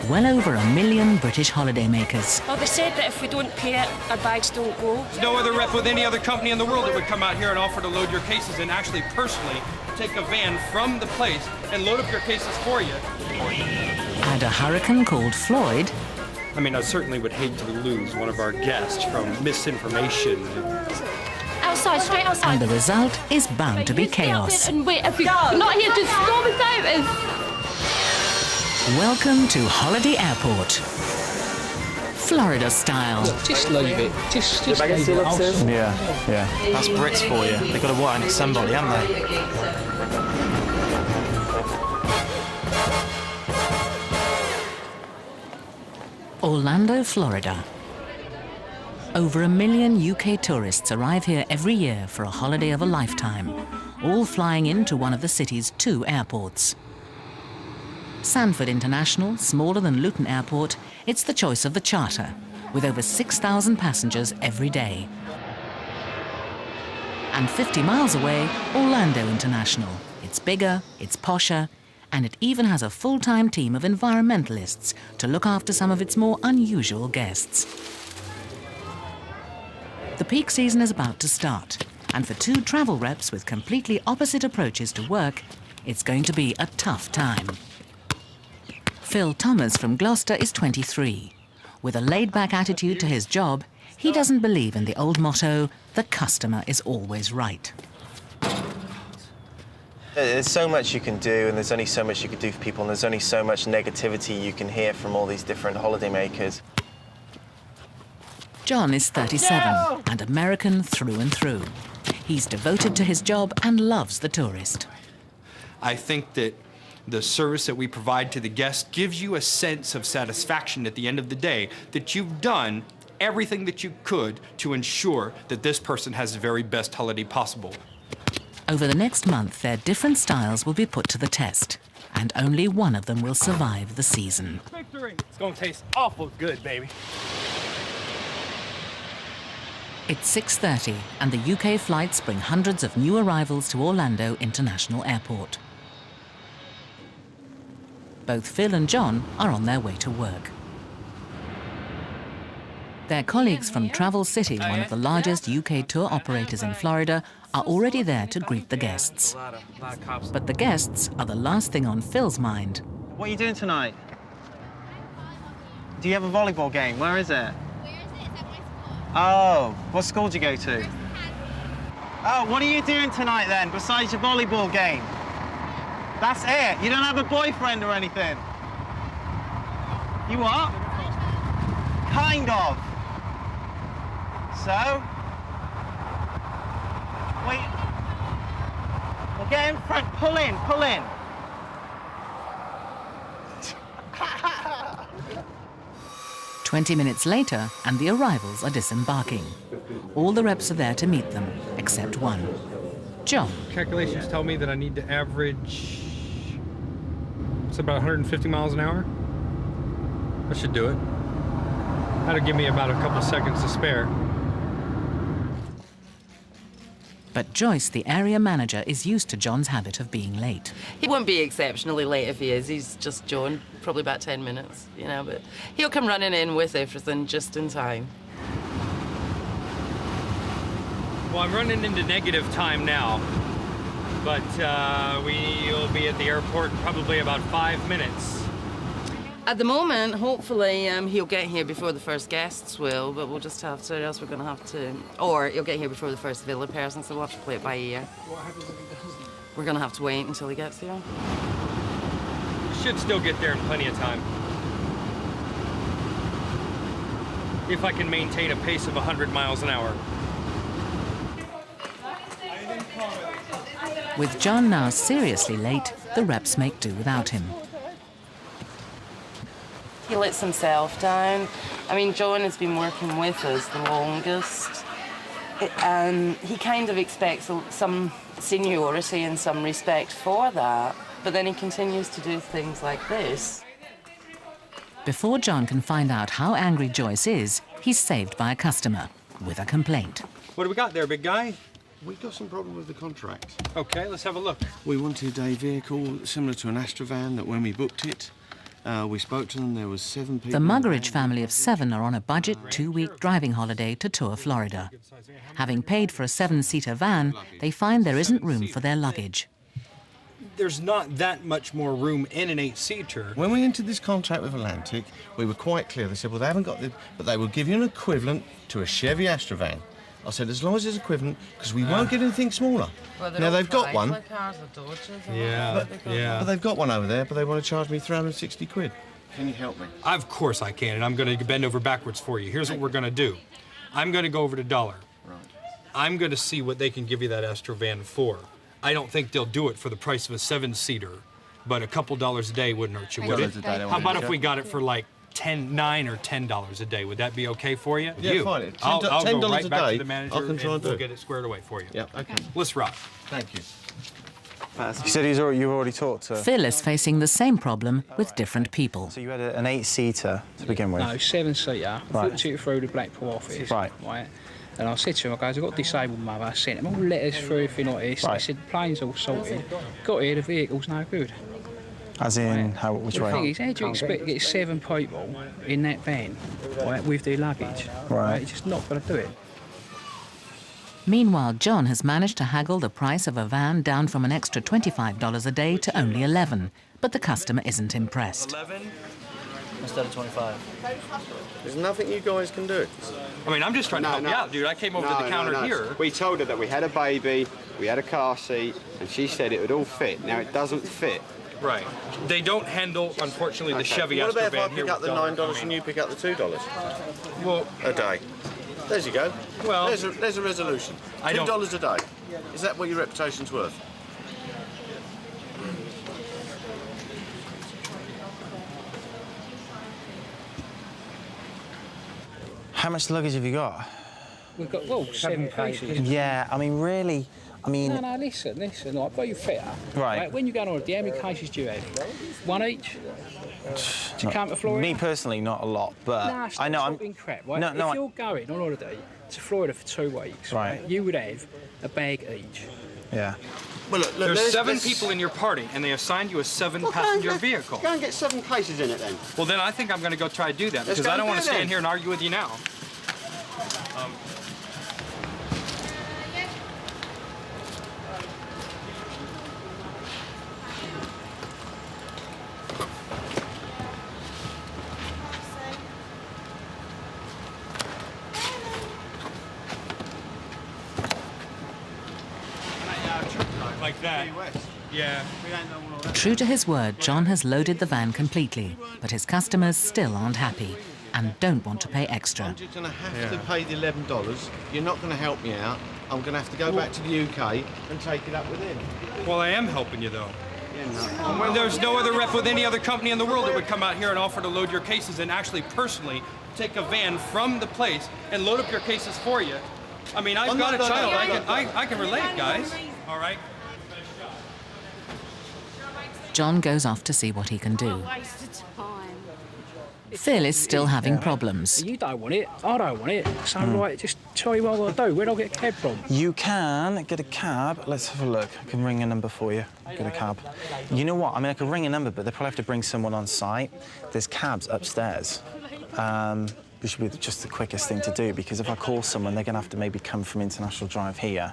well over 1 million British holidaymakers. Well, they said that if we don't pay it, our bags don't go. There's no other rep with any other company in the world that would come out here and offer to load your cases and actually personally take a van from the place and load up your cases for you. And a hurricane called Floyd. I mean, I certainly would hate to lose one of our guests from misinformation. Outside, straight outside. And the result is bound to be chaos. And wait, if you're not here to storm us out. Welcome to Holiday Airport, Florida style. Just leave it. Just leave it. Yeah. That's Brits for you. They've got to wire it somebody, haven't they? Orlando, Florida. Over 1 million UK tourists arrive here every year for a holiday of a lifetime, all flying into one of the city's 2 airports. Sanford International, smaller than Luton Airport, it's the choice of the charter, with over 6,000 passengers every day. And 50 miles away, Orlando International. It's bigger, it's posher, and it even has a full-time team of environmentalists to look after some of its more unusual guests. The peak season is about to start, and for 2 travel reps with completely opposite approaches to work, it's going to be a tough time. Phil Thomas from Gloucester is 23. With a laid-back attitude to his job, he doesn't believe in the old motto, the customer is always right. There's so much you can do, and there's only so much you can do for people, and there's only so much negativity you can hear from all these different holidaymakers. John is 37 and American through and through. He's devoted to his job and loves the tourist. I think that the service that we provide to the guests gives you a sense of satisfaction at the end of the day, that you've done everything that you could to ensure that this person has the very best holiday possible. Over the next month, their different styles will be put to the test, and only one of them will survive the season. Victory! It's gonna taste awful good, baby. It's 6:30, and the UK flights bring hundreds of new arrivals to Orlando International Airport. Both Phil and John are on their way to work. Their colleagues from Travel City, one of the largest UK tour operators in Florida, are already there to greet the guests. But the guests are the last thing on Phil's mind. What are you doing tonight? Do you have a volleyball game? Where is it? Oh, what school do you go to? Oh, what are you doing tonight then, besides your volleyball game? That's it? You don't have a boyfriend or anything? You what? Kind of. So? Wait. Well, get in front. Pull in, pull in. 20 minutes later, and the arrivals are disembarking. All the reps are there to meet them, except one. John. Calculations tell me that I need to average, it's about 150 miles an hour. That should do it. That'll give me about a couple seconds to spare. But Joyce, the area manager, is used to John's habit of being late. He won't be exceptionally late if he is. He's just John, probably about 10 minutes, you know, but he'll come running in with everything just in time. Well, I'm running into negative time now, but we'll be at the airport in probably about 5 minutes. At the moment, hopefully, he'll get here before the first guests will, but we'll just have to, or else we're going to have to, or he'll get here before the first villa person, so we'll have to play it by ear. What happens if he doesn't? We're going to have to wait until he gets here. Should still get there in plenty of time. If I can maintain a pace of 100 miles an hour. With John now seriously late, the reps make do without him. He lets himself down. I mean, John has been working with us the longest. And he kind of expects some seniority and some respect for that. But then he continues to do things like this. Before John can find out how angry Joyce is, he's saved by a customer with a complaint. What do we got there, big guy? We've got some problem with the contract. Okay, let's have a look. We wanted a vehicle similar to an Astrovan that when we booked it, We spoke to them. There was 7 people. The Muggeridge family of 7 are on a budget 2-week driving holiday to tour Florida. Having paid for a 7-seater van, they find there isn't room for their luggage. There's not that much more room in an 8-seater. When we entered this contract with Atlantic, we were quite clear. They said, well, they haven't got the... But they will give you an equivalent to a Chevy Astra van. I said, as long as it's equivalent, because we won't get anything smaller. Well, now, they've got one. Cars, the Dodges, Yeah. But they've got one over there, but they want to charge me 360 quid. Can you help me? Of course I can, and I'm going to bend over backwards for you. Here's what we're going to do. I'm going to go over to Dollar. Right. I'm going to see what they can give you that Astra van for. I don't think they'll do it for the price of a 7-seater, but a couple dollars a day wouldn't hurt you, would it? How about if we got it for like $9 or $10 a day? Would that be okay for you? Yeah, fine. I'll $10 go right a back day, to the manager I can try and do we'll it. get it squared away for you. Yeah, okay. Let's rock. Thank you. You said you've already talked to... Phil is facing the same problem with different people. So you had an 8-seater to begin with? No, 7-seater. Right. I took it through the Blackpool office. Right. And I said to him, I goes, I've got a disabled mother. I sent them all letters through, everything like this. Right. They said, plane's all sorted. Got here, the vehicle's no good. As in, which The way? thing is, how do you expect to get 7 people in that van, right, with their luggage? Right. It's just not going to do it. Meanwhile, John has managed to haggle the price of a van down from an extra $25 a day to only $11, but the customer isn't impressed. 11 instead of 25. There's nothing you guys can do. I mean, I'm just trying to help you out, dude. I came over to the counter here. We told her that we had a baby, we had a car seat, and she said it would all fit. Now, it doesn't fit. Right. They don't handle, unfortunately, the Chevy What Astra about if I van here pick up with the Dollar. $9 and you pick up the $2 Well, a day? There you go. Well, there's a resolution. I don't- $2 a day. Is that what your reputation's worth? How much luggage have you got? We've got, well, 7 cases. Yeah, I mean, really, No, listen, like, be fair. Right. When you go on holiday, how many cases do you have? 1 each? To come to Florida? Me personally, not a lot, but Nah, I know I'm... talking crap, right? No, if you're going on holiday to Florida for 2 weeks, right, you would have a bag each. Yeah. Well, look, there's there's 7 people in your party, and they assigned you a 7-passenger vehicle. Go and get 7 cases in it, then. Well, then I think I'm going to go try to do that, Let's because go I don't do want it to stand then. here and argue with you now. Like that. Yeah. True to his word, John has loaded the van completely, but his customers still aren't happy and don't want to pay extra. I'm just going to have to pay the $11. You're not going to help me out. I'm going to have to go back to the UK and take it up with him. Well, I am helping you, though. Well, there's no other rep with any other company in the world that would come out here and offer to load your cases and actually personally take a van from the place and load up your cases for you. I mean, I've got a child. I can relate, guys. All right. John goes off to see what he can do. Phil is still having problems. You don't want it, I don't want it. So, right, just tell me what I've got to do. Where do I get a cab from? You can get a cab. Let's have a look. I can ring a number for you. Get a cab. You know what? I mean, I could ring a number, but they probably have to bring someone on site. There's cabs upstairs. Which should be just the quickest thing to do, because if I call someone, they're going to have to maybe come from International Drive here,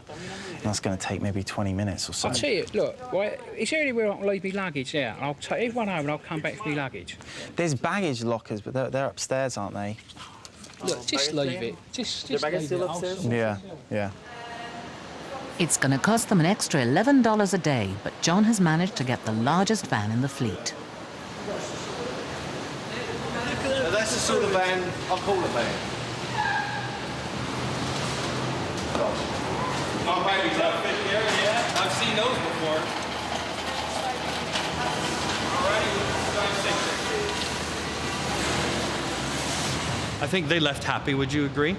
and that's going to take maybe 20 minutes or so. I'll tell you, look, right, is there anywhere I can leave my luggage there? And I'll take everyone home and I'll come back for my luggage. There's baggage lockers, but they're upstairs, aren't they? Look, just leave it. Just leave it. Yeah, yeah. It's going to cost them an extra $11 a day, but John has managed to get the largest van in the fleet. That's the sort of van I call a van. My baby's outfit here, yeah. I've seen those before. I think they left happy, would you agree?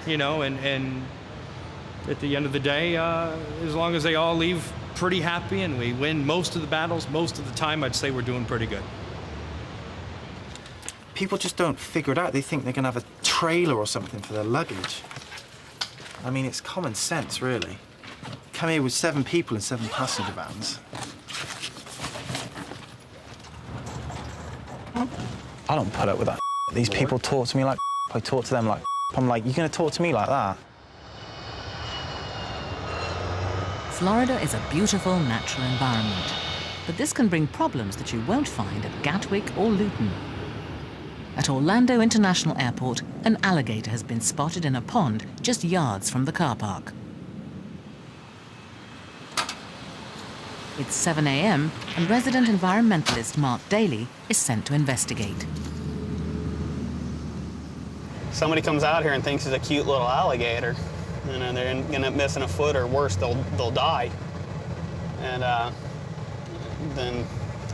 You know, and at the end of the day, as long as they all leave pretty happy and we win most of the battles, most of the time, I'd say we're doing pretty good. People just don't figure it out. They think they're going to have a trailer or something for their luggage. I mean, it's common sense, really. Come here with 7 people in 7 passenger vans. I don't put up with that. These people talk to me like I talk to them like I'm like, you're going to talk to me like that? Florida is a beautiful natural environment, but this can bring problems that you won't find at Gatwick or Luton. At Orlando International Airport, an alligator has been spotted in a pond just yards from the car park. It's 7 a.m. and resident environmentalist Mark Daly is sent to investigate. Somebody comes out here and thinks it's a cute little alligator, you know, they're gonna end up missing a foot or worse, they'll die. And then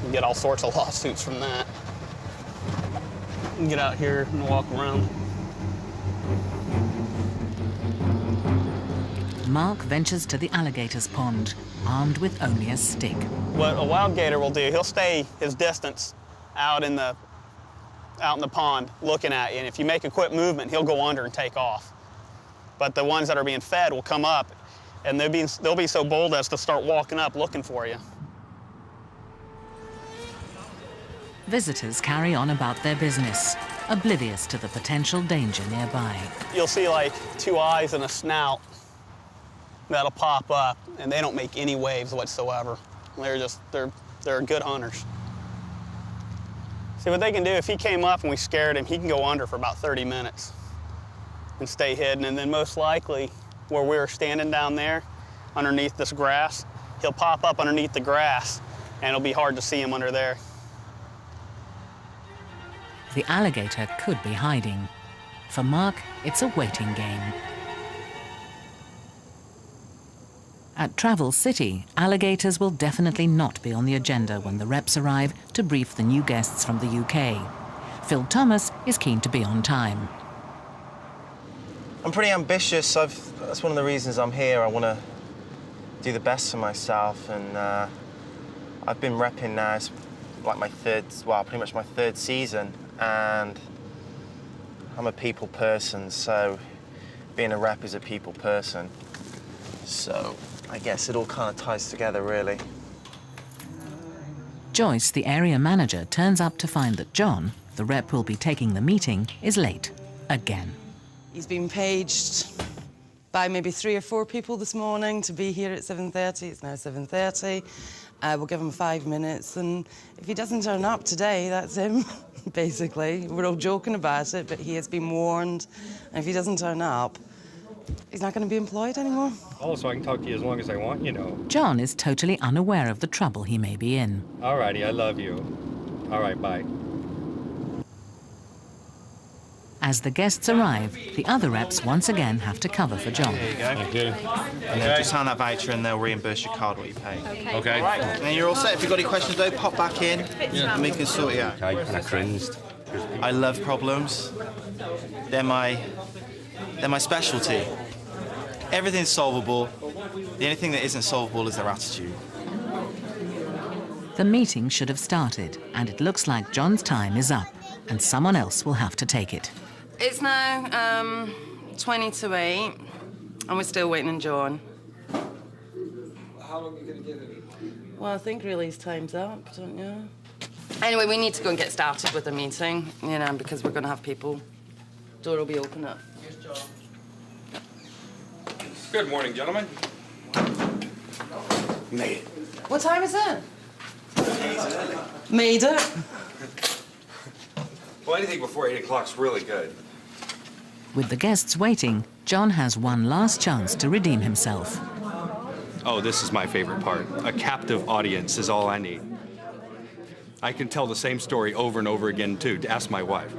you get all sorts of lawsuits from that. You can get out here and walk around. Mark ventures to the alligator's pond, armed with only a stick. What a wild gator will do, he'll stay his distance out in the pond looking at you, and if you make a quick movement, he'll go under and take off. But the ones that are being fed will come up, and they'll be so bold as to start walking up looking for you. Visitors carry on about their business, oblivious to the potential danger nearby. You'll see like 2 eyes and a snout that'll pop up, and they don't make any waves whatsoever. They're good hunters. See what they can do, if he came up and we scared him, he can go under for about 30 minutes and stay hidden. And then most likely, where we were standing down there underneath this grass, he'll pop up underneath the grass and it'll be hard to see him under there. The alligator could be hiding. For Mark, it's a waiting game. At Travel City, alligators will definitely not be on the agenda when the reps arrive to brief the new guests from the UK. Phil Thomas is keen to be on time. I'm pretty ambitious. That's one of the reasons I'm here. I want to do the best for myself, and I've been repping now. It's like pretty much my third season, and I'm a people person, so being a rep is a people person. So I guess it all kind of ties together, really. Joyce, the area manager, turns up to find that John, the rep who'll be taking the meeting, is late again. He's been paged by maybe 3 or 4 people this morning to be here at 7:30. It's now 7:30. We'll give him 5 minutes, and if he doesn't turn up today, that's him, basically. We're all joking about it, but he has been warned, and if he doesn't turn up, he's not going to be employed anymore. Oh, so I can talk to you as long as I want, you know. John is totally unaware of the trouble he may be in. All righty, I love you. All right, bye. As the guests arrive, the other reps once again have to cover for John. There you go. Thank you. And then just hand that voucher and they'll reimburse your card what you pay. Okay. All right. And you're all set. If you've got any questions, though, pop back in and we can sort you out. Okay, and I cringed. I love problems. They're my specialty. Everything's solvable. The only thing that isn't solvable is their attitude. The meeting should have started, and it looks like John's time is up, and someone else will have to take it. It's now 20 to 8, and we're still waiting on John. How long are you going to give him? Well, I think really his time's up, don't you? Anyway, we need to go and get started with the meeting, you know, because we're going to have people. Door will be open up. Here's John. Good morning, gentlemen. Made it. What time is it? Made it. Well, anything before 8 o'clock's really good. With the guests waiting, John has one last chance to redeem himself. Oh, this is my favorite part. A captive audience is all I need. I can tell the same story over and over again, too. Ask my wife.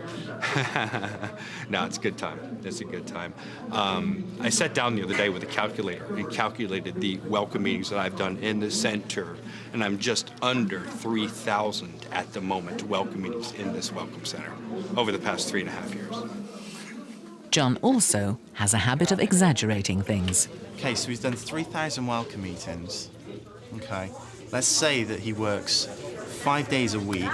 No, it's a good time. It's a good time. I sat down the other day with a calculator and calculated the welcome meetings that I've done in the center, and I'm just under 3,000 at the moment welcome meetings in this welcome center over the past 3.5 years. John also has a habit of exaggerating things. Okay, so he's done 3,000 welcome meetings. Okay, let's say that he works 5 days a week.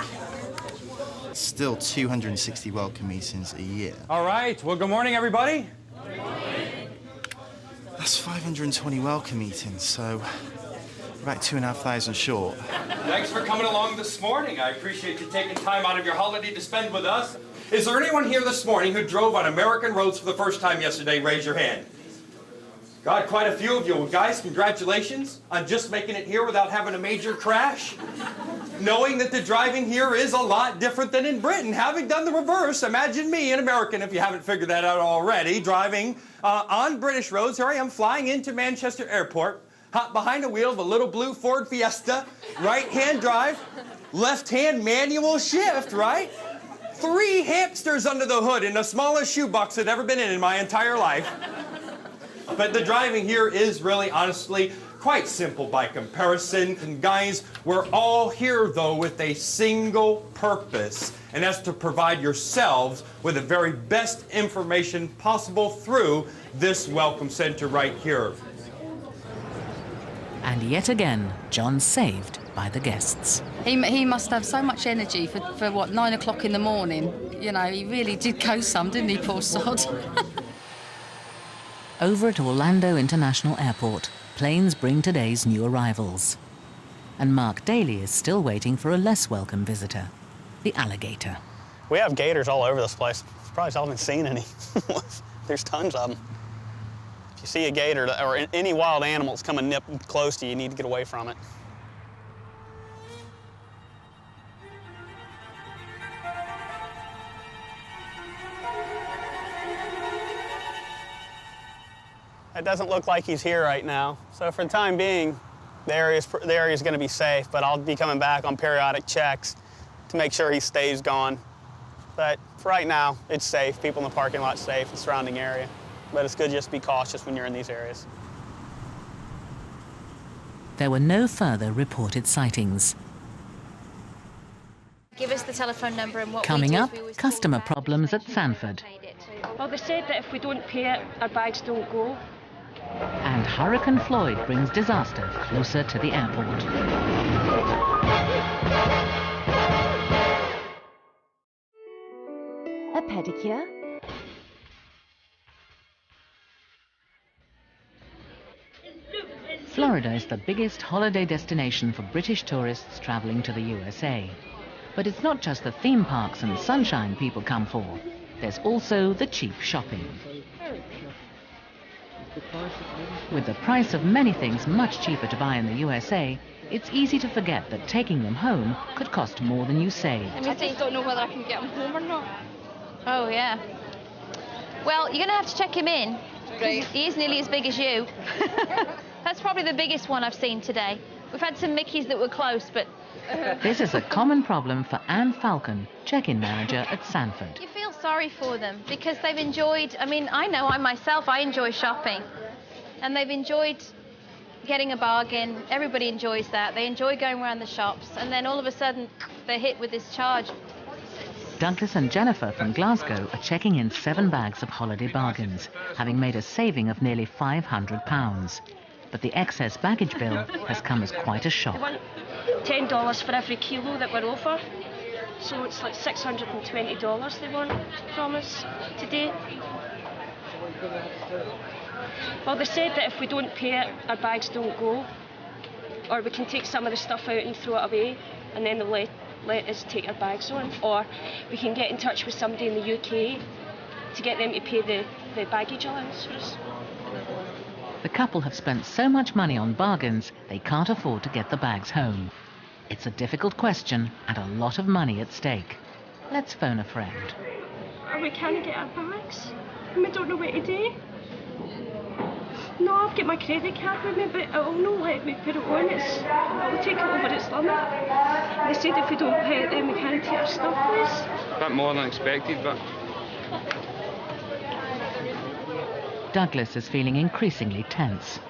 Still 260 welcome meetings a year. All right, well, good morning, everybody. That's 520 welcome meetings, so about 2,500 short. Thanks for coming along this morning. I appreciate you taking time out of your holiday to spend with us. Is there anyone here this morning who drove on American roads for the first time yesterday? Raise your hand. God, quite a few of you. Well, guys, congratulations on just making it here without having a major crash. Knowing that the driving here is a lot different than in Britain. Having done the reverse, imagine me, an American, if you haven't figured that out already, driving on British roads. Here I am flying into Manchester Airport, hot behind the wheel of a little blue Ford Fiesta, right-hand drive, left-hand manual shift, right? 3 hamsters under the hood in the smallest shoebox I've ever been in my entire life. But the driving here is really, honestly, quite simple by comparison. And guys, we're all here, though, with a single purpose, and that's to provide yourselves with the very best information possible through this Welcome Center right here. And yet again, John's saved by the guests. He must have so much energy for what, 9 o'clock in the morning. You know, he really did go some, didn't he, poor sod? Over at Orlando International Airport, planes bring today's new arrivals. And Mark Daly is still waiting for a less welcome visitor, the alligator. We have gators all over this place. Probably haven't seen any. There's tons of them. If you see a gator or any wild animal that's coming nip close to you, you need to get away from it. It doesn't look like he's here right now. So for the time being, the area is going to be safe, but I'll be coming back on periodic checks to make sure he stays gone. But for right now, it's safe. People in the parking lot's safe, the surrounding area. But it's good just to be cautious when you're in these areas. There were no further reported sightings. Give us the telephone number and what Coming we do up, customer problems at Sanford. Well, they said that if we don't pay it, our bags don't go. And Hurricane Floyd brings disaster closer to the airport. A pedicure? Florida is the biggest holiday destination for British tourists traveling to the USA. But it's not just the theme parks and sunshine people come for. There's also the cheap shopping. With the price of many things much cheaper to buy in the USA, it's easy to forget that taking them home could cost more than you saved. I just don't know whether I can get him home or not. Oh, yeah. Well, you're going to have to check him in. Right. He is nearly as big as you. That's probably the biggest one I've seen today. We've had some Mickeys that were close, but... This is a common problem for Anne Falcon, check-in manager at Sanford. You feel sorry for them because they've enjoyed... I mean, I know I enjoy shopping. And they've enjoyed getting a bargain. Everybody enjoys that. They enjoy going around the shops. And then all of a sudden, they're hit with this charge. Douglas and Jennifer from Glasgow are checking in 7 bags of holiday bargains, having made a saving of nearly £500. But the excess baggage bill has come as quite a shock. They want $10 for every kilo that we're over. So it's like $620 they want from us today. Well, they said that if we don't pay it, our bags don't go. Or we can take some of the stuff out and throw it away, and then they'll let us take our bags on. Or we can get in touch with somebody in the UK to get them to pay the baggage allowance for us. The couple have spent so much money on bargains, they can't afford to get the bags home. It's a difficult question and a lot of money at stake. Let's phone a friend. We can't get our bags, and we don't know what to do. No, I've got my credit card with me, but it'll not let me put it on. It'll take it over its limit. They said if we don't pay it, then we can't take our stuff with us. A bit more than expected, but... Douglas is feeling increasingly tense.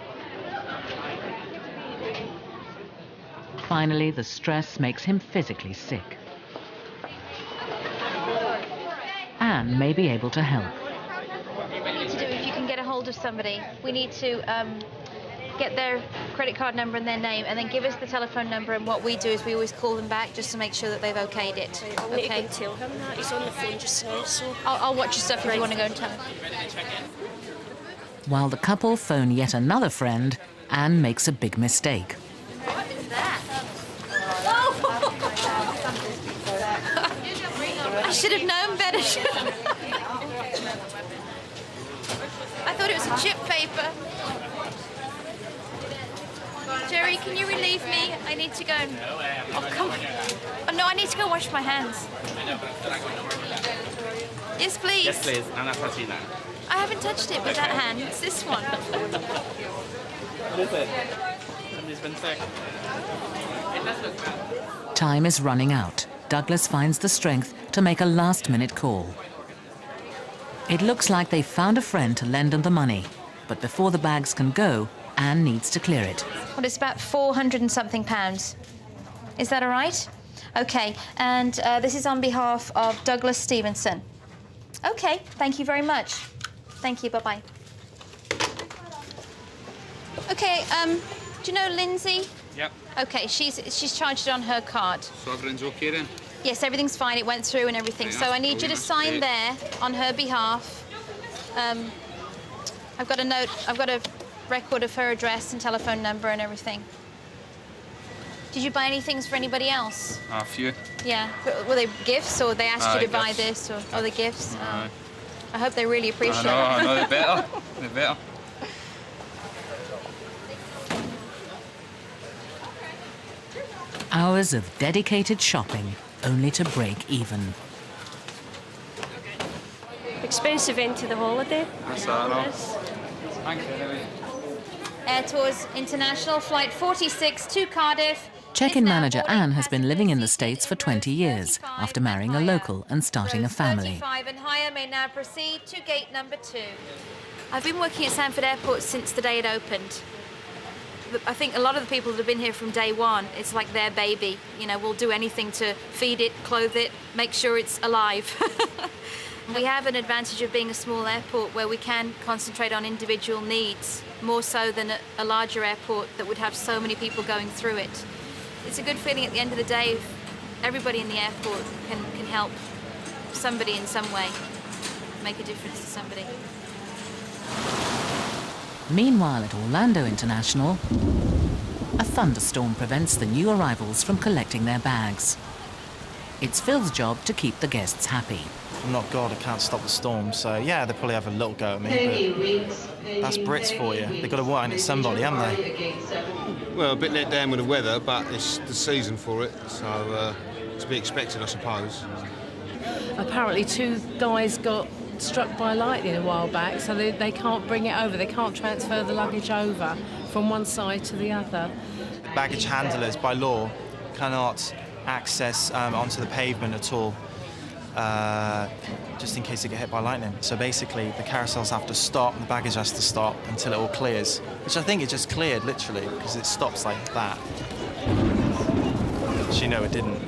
Finally, the stress makes him physically sick. Anne may be able to help. What we need to do, if you can get a hold of somebody, we need to get their credit card number and their name, and then give us the telephone number, and what we do is we always call them back just to make sure that they've okayed it. I'll need to go and tell him that. He's on the phone just now, so... I'll watch your stuff if you want to go and tell him. While the couple phone yet another friend, Anne makes a big mistake. I should have known better. I thought it was a chip paper. Jerry, can you relieve me? I need to go. Oh, come on. Oh, no, I need to go wash my hands. Yes, please. Yes, please. I'm not touching that. I haven't touched it with that hand. It's this one. What is it? Somebody's been sick. It does look bad. Time is running out. Douglas finds the strength to make a last-minute call. It looks like they've found a friend to lend them the money. But before the bags can go, Anne needs to clear it. Well, it's about 400 and something pounds. Is that all right? OK, and this is on behalf of Douglas Stevenson. OK, thank you very much. Thank you, bye-bye. OK, do you know Lindsay? Yep. OK, she's charged it on her card. So everything's okay then? Yes, everything's fine. It went through and everything. So I need you to sign there on her behalf. I've got a note. I've got a record of her address and telephone number and everything. Did you buy any things for anybody else? A few. Yeah. Were they gifts or they asked you to buy gifts. this or the gifts? I hope they really appreciate it. I know, they're better. They're better. Hours of dedicated shopping, only to break even. Expensive end to the holiday. That's all right. Thank you. Air Tours International Flight 46 to Cardiff. Check-in manager Anne has been living in the States for 20 years after marrying a local and starting a family. 35 and higher may now proceed to gate number 2. I've been working at Sanford Airport since the day it opened. I think a lot of the people that have been here from day one, it's like their baby. You know, we'll do anything to feed it, clothe it, make sure it's alive. We have an advantage of being a small airport where we can concentrate on individual needs, more so than a larger airport that would have so many people going through it. It's a good feeling at the end of the day if everybody in the airport can help somebody in some way, make a difference to somebody. Meanwhile at Orlando International, a thunderstorm prevents the new arrivals from collecting their bags. It's Phil's job to keep the guests happy. I'm not God, I can't stop the storm, so yeah, they'll probably have a little go at me, but that's Brits for you. They've got to whine at somebody, haven't they? Well, a bit let down with the weather, but it's the season for it, so to be expected, I suppose. Apparently 2 guys got struck by lightning a while back, so they can't bring it over. They can't transfer the luggage over from one side to the other. Baggage handlers, by law, cannot access onto the pavement at all, just in case they get hit by lightning. So basically, the carousels have to stop, the baggage has to stop until it all clears, which I think it just cleared, literally, because it stops like that. Which, you know, it didn't.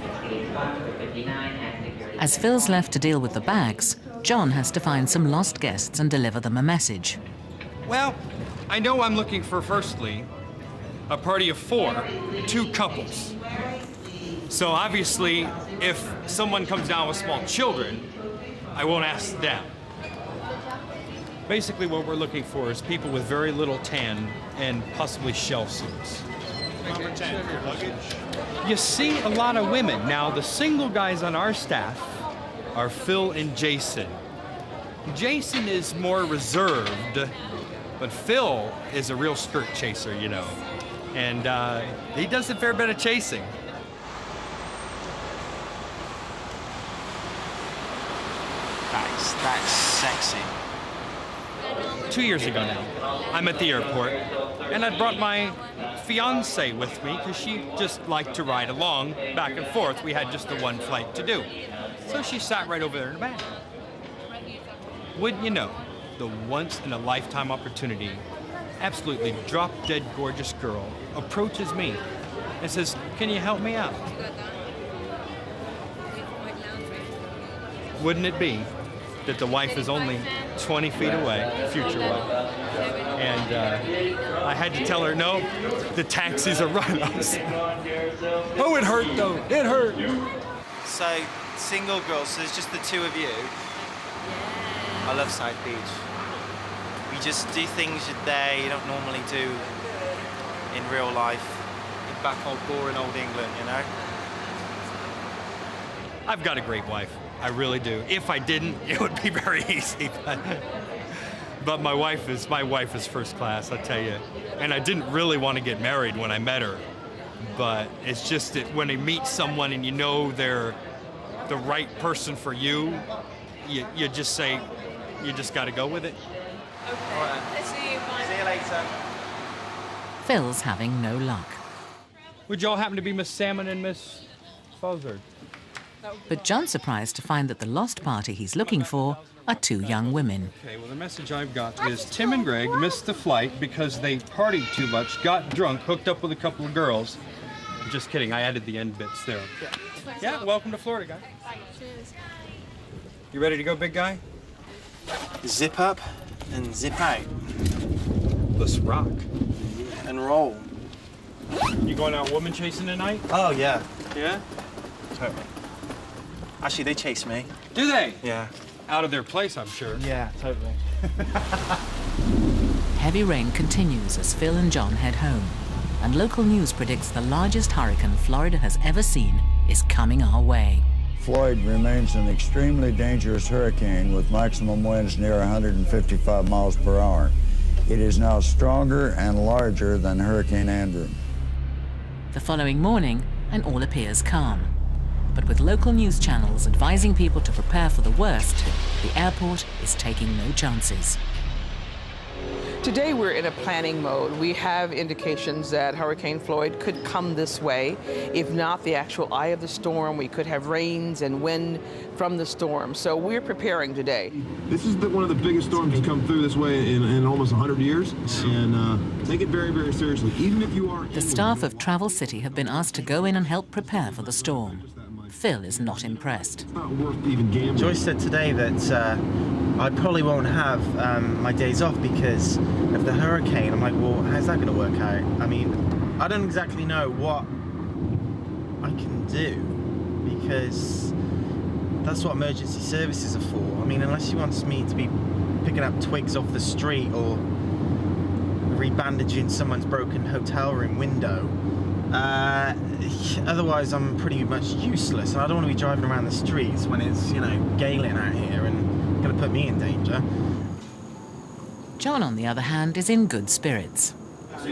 As Phil's left to deal with the bags, John has to find some lost guests and deliver them a message. Well, I know I'm looking for, firstly, a party of 4, 2 couples. So obviously, if someone comes down with small children, I won't ask them. Basically, what we're looking for is people with very little tan and possibly shelf suits. Number 10, your luggage. You see a lot of women. Now, the single guys on our staff are Phil and Jason. Jason is more reserved, but Phil is a real skirt chaser, you know. And he does a fair bit of chasing. That's sexy. 2 years ago now, I'm at the airport, and I brought my fiance with me because she just liked to ride along back and forth. We had just the one flight to do. So she sat right over there in the back. Wouldn't you know, the once-in-a-lifetime opportunity, absolutely drop-dead gorgeous girl approaches me and says, "Can you help me out?" Wouldn't it be that the wife is only 20 feet away, future wife, and I had to tell her, no, the taxis are right on us. Oh, it hurt though, it hurt. So, single girls, so there's just the 2 of you. I love South Beach. You just do things there you don't normally do in real life. In back old boring old England, you know? I've got a great wife. I really do. If I didn't, it would be very easy. But my wife is first class, I'll tell you. And I didn't really want to get married when I met her. But it's just that when you meet someone and you know they're the right person for you, you just say, you just got to go with it. All right. See you later. Phil's having no luck. Would y'all happen to be Miss Salmon and Miss Fosford? But John's surprised to find that the lost party he's looking for are two young women. Okay, well, the message I've got is Tim and Greg missed the flight because they partied too much, got drunk, hooked up with a couple of girls. Just kidding, I added the end bits there. Yeah, welcome to Florida, guys. You ready to go, big guy? Zip up and zip out. Let's rock. And roll. You going out woman chasing tonight? Oh, yeah. Yeah? Totally. Actually, they chase me. Do they? Yeah. Out of their place, I'm sure. Yeah, totally. Heavy rain continues as Phil and John head home, and local news predicts the largest hurricane Florida has ever seen is coming our way. Floyd remains an extremely dangerous hurricane with maximum winds near 155 miles per hour. It is now stronger and larger than Hurricane Andrew. The following morning, and all appears calm. But with local news channels advising people to prepare for the worst, the airport is taking no chances. Today we're in a planning mode. We have indications that Hurricane Floyd could come this way. If not the actual eye of the storm, we could have rains and wind from the storm. So we're preparing today. This is one of the biggest storms to come through this way in almost 100 years, and take it very, very seriously. Even if you are... The staff of Travel City have been asked to go in and help prepare for the storm. Phil is not impressed. Joyce said today that I probably won't have my days off because of the hurricane. I'm like, well, how's that going to work out? I mean, I don't exactly know what I can do because that's what emergency services are for. I mean, unless you want me to be picking up twigs off the street or rebandaging someone's broken hotel room window. Otherwise, I'm pretty much useless, and I don't want to be driving around the streets when it's, you know, gailing out here and going to put me in danger. John, on the other hand, is in good spirits.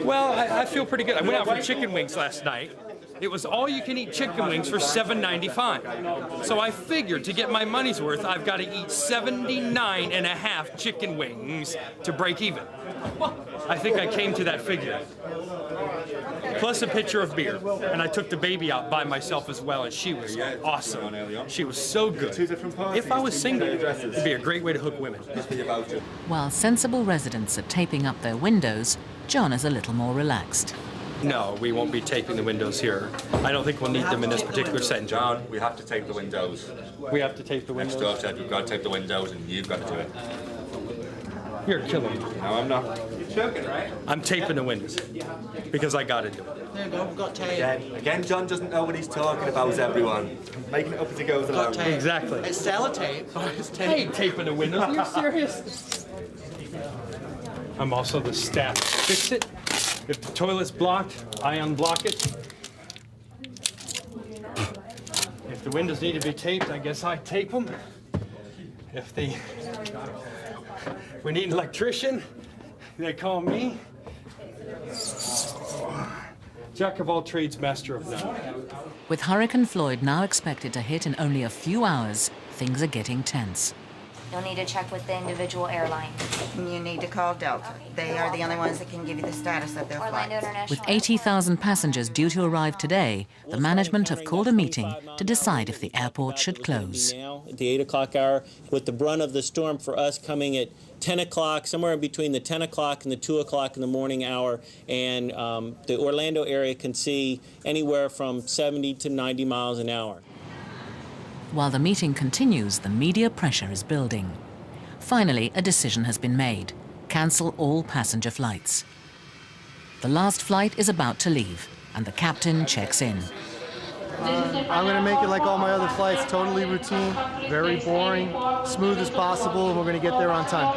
Well, I feel pretty good. I went out for chicken wings last night. It was all-you-can-eat chicken wings for $7.95. So I figured to get my money's worth, I've got to eat 79 and a half chicken wings to break even. I think I came to that figure. Plus a pitcher of beer. And I took the baby out by myself as well, and she was awesome. She was so good. If I was single, it'd be a great way to hook women. While sensible residents are taping up their windows, John is a little more relaxed. No, we won't be taping the windows here. I don't think we'll need them in this particular setting. John, we have to tape the windows. We have to tape the windows? Next door said we've got to tape the windows, and you've got to do it. You're killing me. No, I'm not. You're joking, right? I'm taping the windows because I got to do it. There you go, we've got tape. Again, John doesn't know what he's talking about, everyone. Making it up as he goes along. Tape. Exactly. It's sellotape, but it's tape. I ain't taping the windows. Are you serious? I'm also the staff. Fix it. If the toilet's blocked, I unblock it. If the windows need to be taped, I guess I tape them. If we need an electrician, they call me. Jack of all trades, master of none. With Hurricane Floyd now expected to hit in only a few hours, things are getting tense. You'll need to check with the individual airline. You need to call Delta. They are the only ones that can give you the status of their Orlando flights. International. With 80,000 passengers due to arrive today, the management have called a meeting to decide if the airport should close. Now, at the 8 o'clock hour, with the brunt of the storm for us coming at 10 o'clock, somewhere in between the 10 o'clock and the 2 o'clock in the morning hour, and the Orlando area can see anywhere from 70 to 90 miles an hour. While the meeting continues, the media pressure is building. Finally, a decision has been made. Cancel all passenger flights. The last flight is about to leave, and the captain checks in. I'm going to make it like all my other flights, totally routine, very boring, smooth as possible, and we're going to get there on time.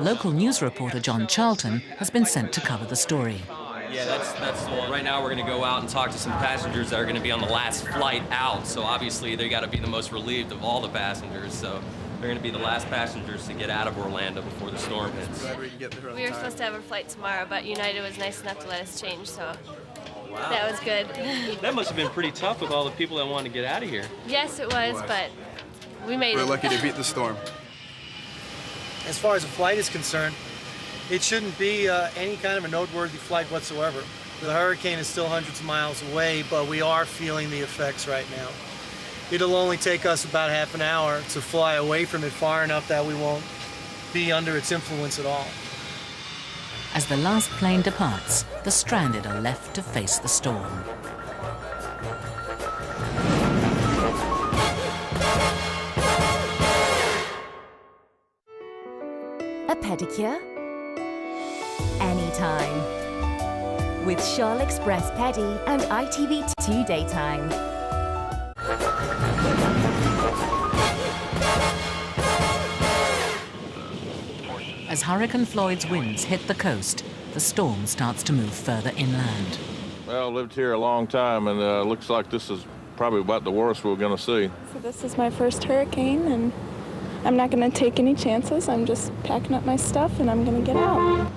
Local news reporter John Charlton has been sent to cover the story. Yeah, that's the one. Right now we're going to go out and talk to some passengers that are going to be on the last flight out. So obviously they got to be the most relieved of all the passengers. So they're going to be the last passengers to get out of Orlando before the storm hits. We were supposed to have a flight tomorrow, but United was nice enough to let us change, so that was good. That must have been pretty tough with all the people that wanted to get out of here. Yes, it was, but we made it. We're lucky to beat the storm. As far as the flight is concerned, it shouldn't be any kind of a noteworthy flight whatsoever. The hurricane is still hundreds of miles away, but we are feeling the effects right now. It'll only take us about half an hour to fly away from it far enough that we won't be under its influence at all. As the last plane departs, the stranded are left to face the storm. A pedicure? Anytime. With Charles Express Pedi and ITV2 Daytime. As Hurricane Floyd's winds hit the coast, the storm starts to move further inland. Well, lived here a long time, and looks like this is probably about the worst we're going to see. So this is my first hurricane, and I'm not going to take any chances. I'm just packing up my stuff, and I'm going to get out.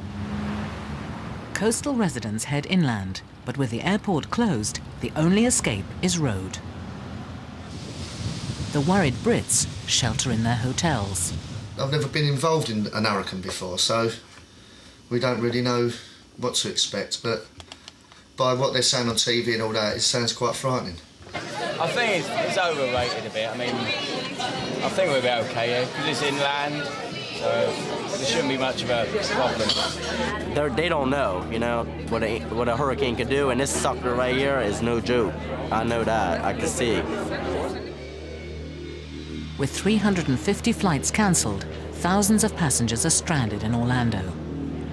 Coastal residents head inland, but with the airport closed, the only escape is road. The worried Brits shelter in their hotels. I've never been involved in an hurricane before, so we don't really know what to expect, but by what they're saying on TV and all that, it sounds quite frightening. I think it's overrated a bit. I mean, I think we'll be okay here, because it's inland, so there shouldn't be much of a problem. They don't know, you know, what a hurricane can do, and this sucker right here is no joke. I know that, I can see. With 350 flights cancelled, thousands of passengers are stranded in Orlando.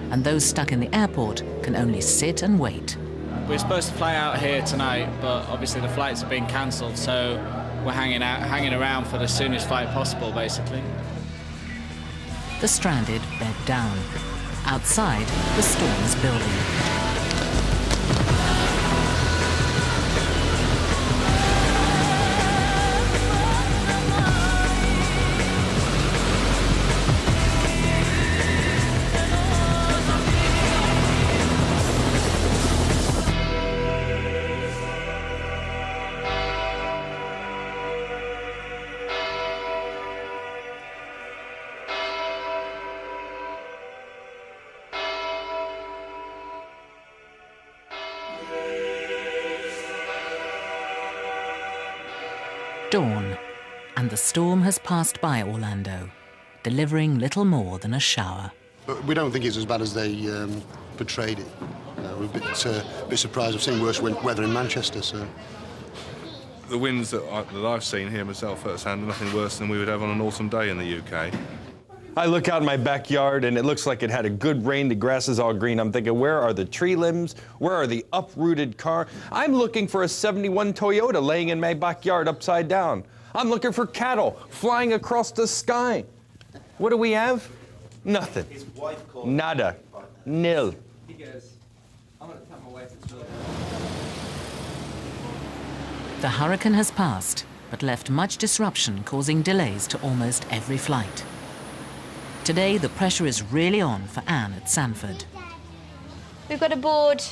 And those stuck in the airport can only sit and wait. We're supposed to fly out here tonight, but obviously the flights have been cancelled, so we're hanging around for the soonest flight possible, basically. The stranded bed down. Outside, the storm is building. Dawn, and the storm has passed by Orlando, delivering little more than a shower. But we don't think it's as bad as they portrayed it. We're a bit surprised. I've seen worse weather in Manchester, so... The winds that I've seen here myself firsthand are nothing worse than we would have on an autumn day in the UK. I look out in my backyard and it looks like it had a good rain. The grass is all green. I'm thinking, where are the tree limbs? Where are the uprooted car? I'm looking for a 71 Toyota laying in my backyard upside down. I'm looking for cattle flying across the sky. What do we have? Nothing. Nada. Nil. He goes, I'm going to tell my wife it's really... The hurricane has passed, but left much disruption, causing delays to almost every flight. Today, the pressure is really on for Anne at Sanford. We've got aboard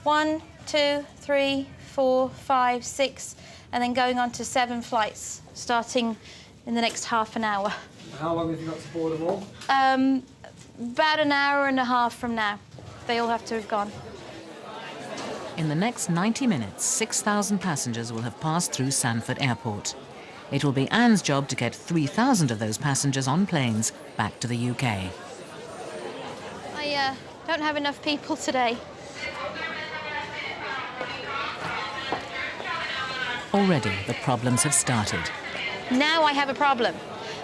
1, 2, 3, 4, 5, 6, and then going on to 7 flights, starting in the next half an hour. How long have you got to board them all? About an hour and a half from now. They all have to have gone. In the next 90 minutes, 6,000 passengers will have passed through Sanford Airport. It will be Anne's job to get 3,000 of those passengers on planes back to the UK. I don't have enough people today. Already, the problems have started. Now I have a problem.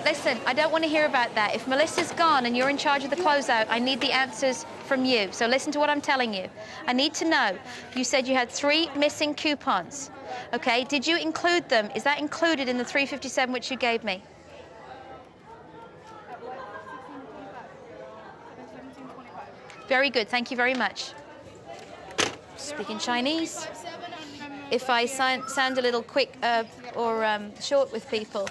Listen, I don't want to hear about that. If Melissa's gone and you're in charge of the closeout, I need the answers from you. So listen to what I'm telling you. I need to know. You said you had 3 missing coupons. Okay, did you include them? Is that included in the 357 which you gave me? Very good, thank you very much. speaking Chinese. If I sound a little quick or short with people,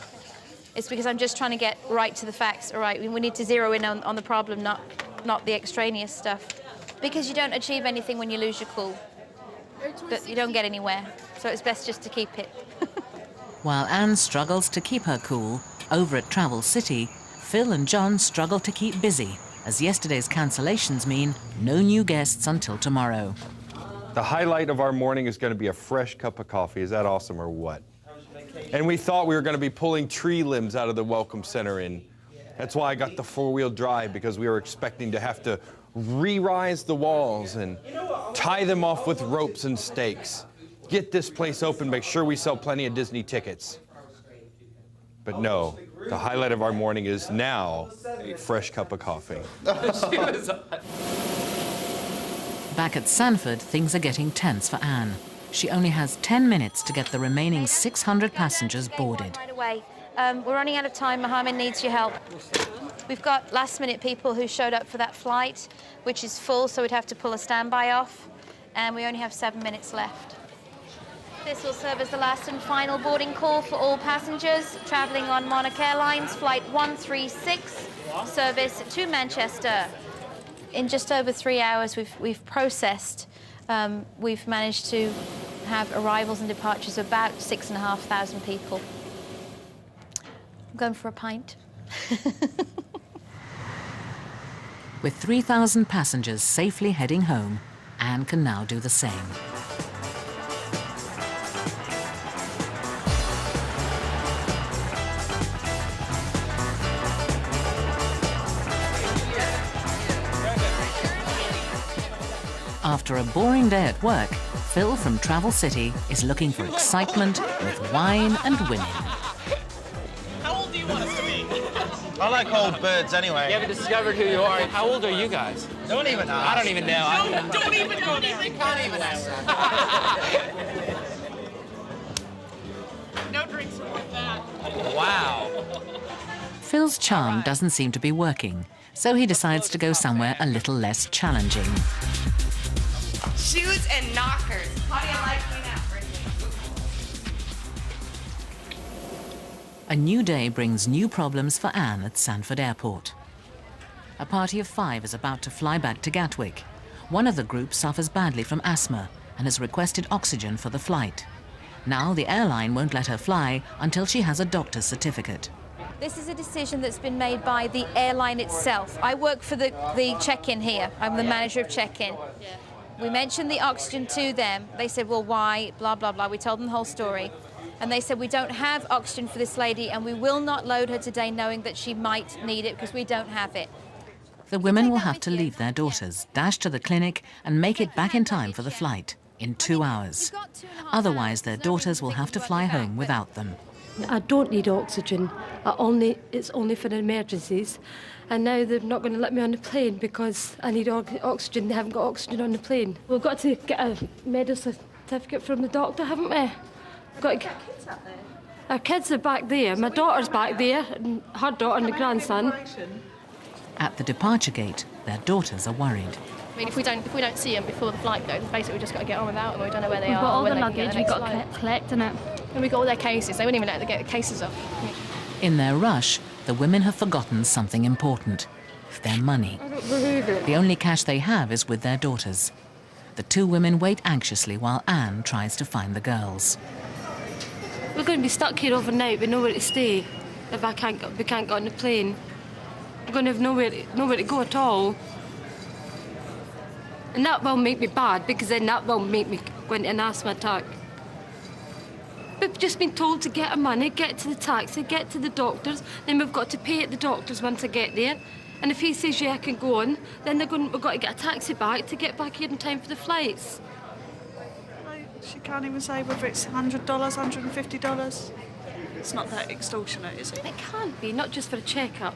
it's because I'm just trying to get right to the facts. All right, we need to zero in on the problem, not the extraneous stuff. Because you don't achieve anything when you lose your cool. But you don't get anywhere, so it's best just to keep it. While Anne struggles to keep her cool, over at Travel City, Phil and John struggle to keep busy, as yesterday's cancellations mean no new guests until tomorrow. The highlight of our morning is going to be a fresh cup of coffee. Is that awesome or what? And we thought we were going to be pulling tree limbs out of the Welcome Center, and that's why I got the four-wheel drive, because we were expecting to have to re-rise the walls and tie them off with ropes and stakes. Get this place open, make sure we sell plenty of Disney tickets. But no, the highlight of our morning is now a fresh cup of coffee. Back at Sanford, things are getting tense for Anne. She only has 10 minutes to get the remaining 600 passengers boarded. Right away. We're running out of time. Mohammed needs your help. We've got last-minute people who showed up for that flight, which is full, so we'd have to pull a standby off, and we only have 7 minutes left. This will serve as the last and final boarding call for all passengers travelling on Monarch Airlines Flight 136, service to Manchester. In just over 3 hours, we've processed. We've managed to have arrivals and departures of about 6,500 people. I'm going for a pint. With 3,000 passengers safely heading home, Anne can now do the same. After a boring day at work, Phil from Travel City is looking for excitement with wine and women. How old do you want us to be? I like old birds anyway. You haven't discovered who you are. How old are you guys? Don't even ask. I don't even know. Don't even go there. You can't even ask. No drinks are worth that. Wow. Phil's charm doesn't seem to be working, so he decides to go somewhere a little less challenging. Shoes and knockers. How do you like me now, A new day brings new problems for Anne at Sanford Airport. A party of 5 is about to fly back to Gatwick. One of the group suffers badly from asthma and has requested oxygen for the flight. Now the airline won't let her fly until she has a doctor's certificate. This is a decision that's been made by the airline itself. I work for the check-in here. I'm the manager of check-in. We mentioned the oxygen to them. They said, well, why? Blah, blah, blah. We told them the whole story. And they said, we don't have oxygen for this lady, and we will not load her today knowing that she might need it because we don't have it. The women will have to leave their daughters, dash to the clinic, and make it back in time for the flight in 2 hours. Otherwise, their daughters will have to fly home without them. I don't need oxygen. It's only for emergencies. And now they're not going to let me on the plane because I need oxygen. They haven't got oxygen on the plane. We've got to get a medical certificate from the doctor, haven't we? Got to... Our kids are back there. My daughter's back there, and her daughter and the grandson. At the departure gate, their daughters are worried. I mean, if we don't see them before the flight goes, basically we just got to get on without them. We don't know where they are. We've got all the luggage. We've got to collect in it. And we got all their cases. They wouldn't even let them get the cases off. In their rush, the women have forgotten something important: their money. I don't believe it. The only cash they have is with their daughters. The 2 women wait anxiously while Anne tries to find the girls. We're going to be stuck here overnight with nowhere to stay if we can't get on the plane. We're going to have nowhere to go at all. And that will make me bad, because then that will make me go into an asthma attack. We've just been told to get our money, get to the taxi, get to the doctors, then we've got to pay at the doctors once I get there. And if he says, yeah, I can go on, then we've got to get a taxi back to get back here in time for the flights. She can't even say whether it's $100, $150. It's not that extortionate, is it? It can't be, not just for a checkup.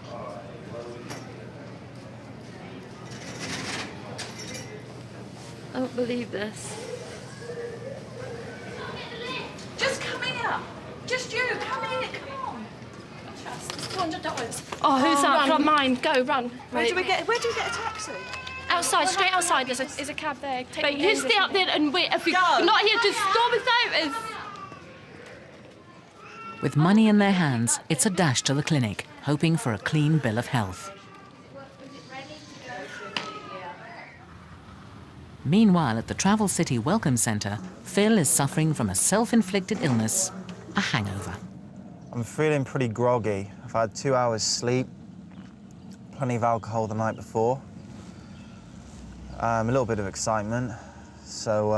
I don't believe this. Just come here. Just you. Come here. Come on. It's $200. Oh, who's that run. from? Mine. Go, run. Where do we get a taxi? outside, straight outside. There's a cab there. But you stay up there and wait. If you're not here, just go without us. With money in their hands, it's a dash to the clinic, hoping for a clean bill of health. Meanwhile, at the Travel City Welcome Centre, Phil is suffering from a self-inflicted illness, a hangover. I'm feeling pretty groggy. I've had 2 hours sleep, plenty of alcohol the night before, a little bit of excitement, so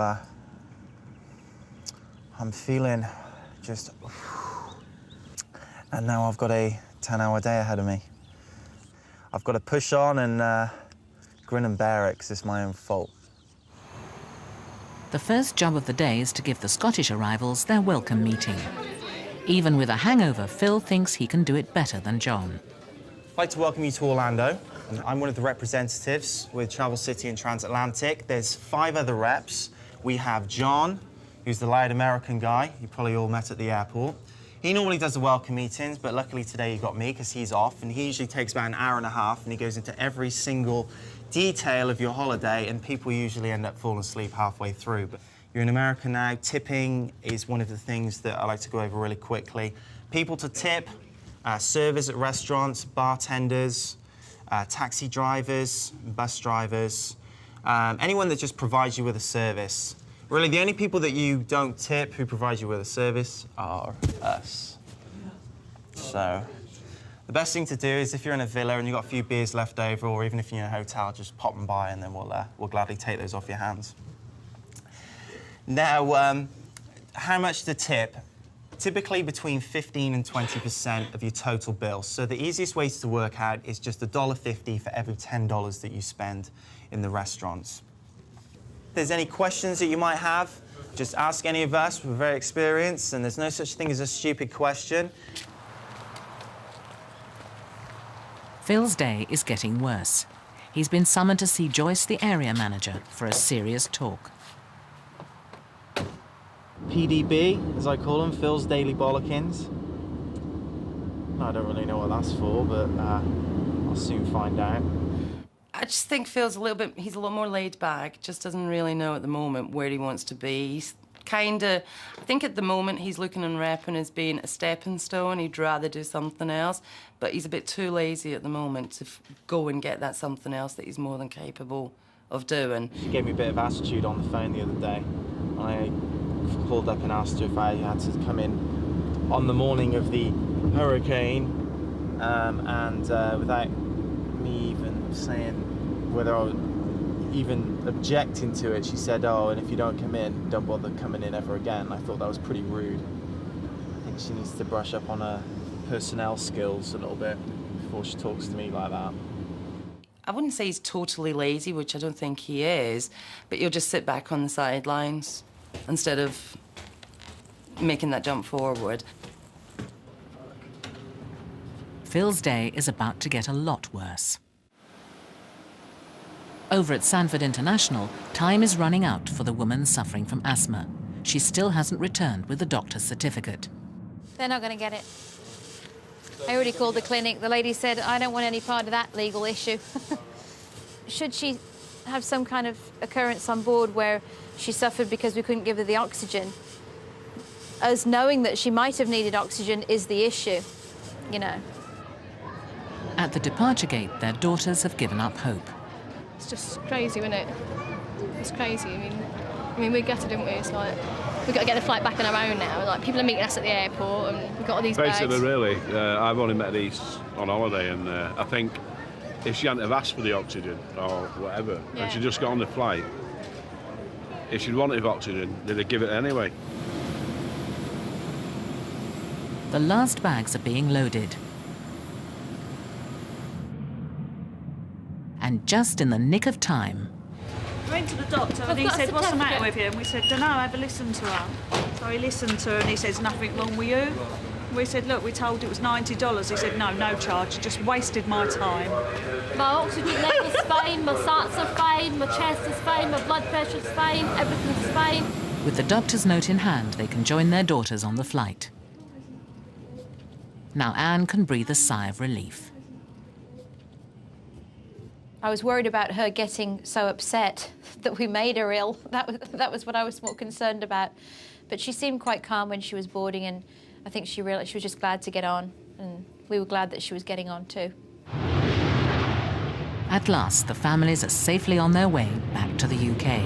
I'm feeling just... And now I've got a 10-hour day ahead of me. I've got to push on and grin and bear it, because it's my own fault. The first job of the day is to give the Scottish arrivals their welcome meeting. Even with a hangover, Phil thinks he can do it better than John. I'd like to welcome you to Orlando. I'm one of the representatives with Travel City and Transatlantic. There's 5 other reps. We have John, who's the loud American guy you probably all met at the airport. He normally does the welcome meetings, but luckily today you got me because he's off, and he usually takes about an hour and a half, and he goes into every single detail of your holiday, and people usually end up falling asleep halfway through. But you're in America now. Tipping is one of the things that I like to go over really quickly. People to tip, servers at restaurants, bartenders, taxi drivers, bus drivers, anyone that just provides you with a service. Really, the only people that you don't tip who provide you with a service are us. So, the best thing to do is if you're in a villa and you've got a few beers left over, or even if you're in a hotel, just pop them by and then we'll gladly take those off your hands. Now, how much to tip? Typically between 15 and 20% of your total bill. So the easiest way to work out is just $1.50 for every $10 that you spend in the restaurants. If there's any questions that you might have, just ask any of us. We're very experienced, and there's no such thing as a stupid question. Phil's day is getting worse. He's been summoned to see Joyce, the area manager, for a serious talk. PDB, as I call them, Phil's Daily Bollockins. I don't really know what that's for, but I'll soon find out. I just think Phil's he's a lot more laid back, just doesn't really know at the moment where he wants to be. He's I think at the moment he's looking and repping as being a stepping stone. He'd rather do something else, but he's a bit too lazy at the moment to go and get that something else that he's more than capable of doing. She gave me a bit of attitude on the phone the other day. I called up and asked her if I had to come in on the morning of the hurricane, and without me even saying whether I was even objecting to it, she said, "Oh, and if you don't come in, don't bother coming in ever again." I thought that was pretty rude. I think she needs to brush up on her personnel skills a little bit before she talks to me like that. I wouldn't say he's totally lazy, which I don't think he is, but you'll just sit back on the sidelines instead of making that jump forward. Phil's day is about to get a lot worse. Over at Sanford International, time is running out for the woman suffering from asthma. She still hasn't returned with the doctor's certificate. They're not going to get it. I already called the clinic. The lady said, I don't want any part of that legal issue. Should she have some kind of occurrence on board where she suffered because we couldn't give her the oxygen, us knowing that she might have needed oxygen is the issue, you know. At the departure gate, their daughters have given up hope. It's just crazy, isn't it? It's crazy. I mean, we gutted, didn't we? It's like we've got to get the flight back on our own now. Like people are meeting us at the airport, and we've got all these Basically, bags. really, I've only met these on holiday, and I think if she hadn't have asked for the oxygen or whatever, and she just got on the flight, if she'd wanted oxygen, they'd have given it anyway. The last bags are being loaded. And just in the nick of time... We went to the doctor and he said, "What's the matter with you?" And we said, "Dunno, have a listen to her." So he listened to her and he says, "Nothing wrong with you." We said, "Look, we told it was $90. He said, "No, no charge. You just wasted my time." My oxygen level's fine, my salts are fine, my chest is fine, my blood pressure's fine, everything's fine. With the doctor's note in hand, they can join their daughters on the flight. Now Anne can breathe a sigh of relief. I was worried about her getting so upset that we made her ill. That was what I was more concerned about. But she seemed quite calm when she was boarding, and I think she realised she was just glad to get on, and we were glad that she was getting on too. At last, the families are safely on their way back to the UK.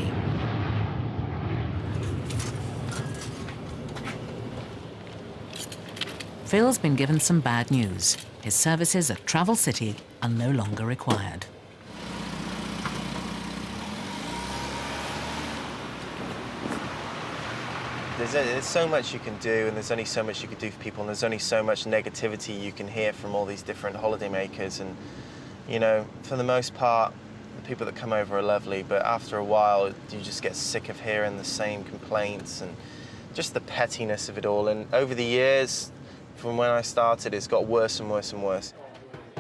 Phil's been given some bad news. His services at Travel City are no longer required. There's so much you can do, and there's only so much you can do for people, and there's only so much negativity you can hear from all these different holidaymakers. And, you know, for the most part, the people that come over are lovely, but after a while, you just get sick of hearing the same complaints and just the pettiness of it all. And over the years, from when I started, it's got worse and worse and worse.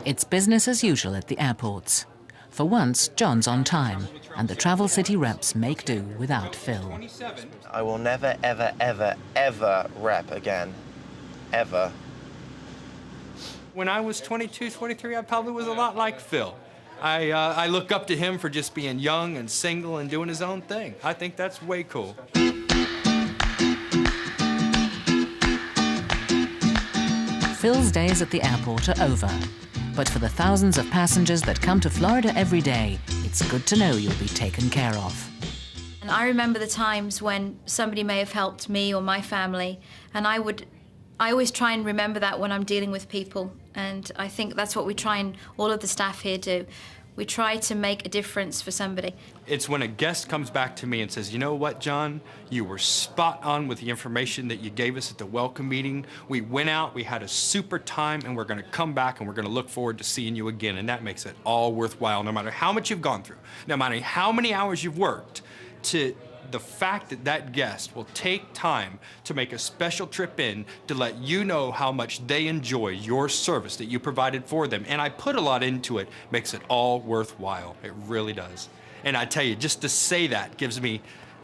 It's business as usual at the airports. For once, John's on time, and the Travel City reps make do without Phil. I will never, ever, ever, ever rep again. Ever. When I was 22, 23, I probably was a lot like Phil. I look up to him for just being young and single and doing his own thing. I think that's way cool. Phil's days at the airport are over. But for the thousands of passengers that come to Florida every day, it's good to know you'll be taken care of. And I remember the times when somebody may have helped me or my family, and I always try and remember that when I'm dealing with people. And I think that's what we try and all of the staff here do. We try to make a difference for somebody. It's when a guest comes back to me and says, you know what, John, you were spot on with the information that you gave us at the welcome meeting. We went out, we had a super time, and we're going to come back and we're going to look forward to seeing you again. And that makes it all worthwhile, no matter how much you've gone through, no matter how many hours you've worked, to the fact that that guest will take time to make a special trip in to let you know how much they enjoy your service that you provided for them. And I put a lot into it, makes it all worthwhile. It really does. And I tell you, just to say that gives me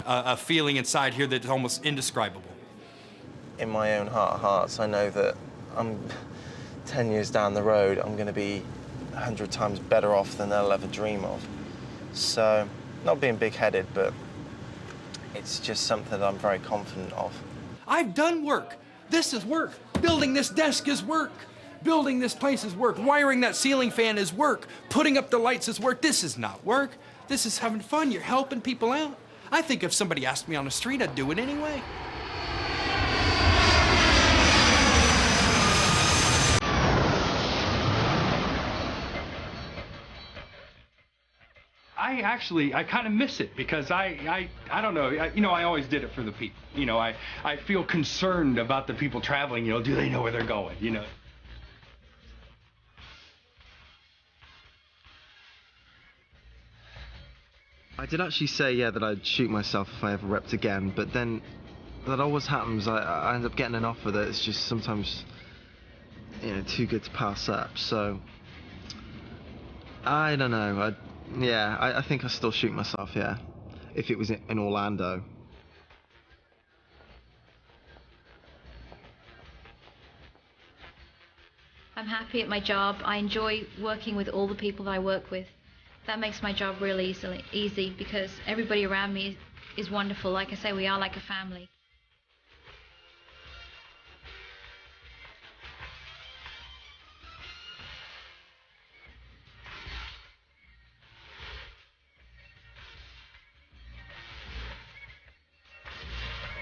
a feeling inside here that's almost indescribable. In my own heart of hearts, I know that I'm 10 years down the road, I'm going to be 100 times better off than they'll ever dream of. So, not being big-headed, but it's just something that I'm very confident of. I've done work. This is work. Building this desk is work. Building this place is work. Wiring that ceiling fan is work. Putting up the lights is work. This is not work. This is having fun. You're helping people out. I think if somebody asked me on the street, I'd do it anyway. I kind of miss it because I don't know, I always did it for the people. I feel concerned about the people traveling, do they know where they're going, I did actually say, yeah, that I'd shoot myself if I ever repped again, but then that always happens. I end up getting an offer that is just sometimes, too good to pass up. So, I don't know. I think I'd still shoot myself, yeah, if it was in Orlando. I'm happy at my job. I enjoy working with all the people that I work with. That makes my job really easy because everybody around me is wonderful. Like I say, we are like a family.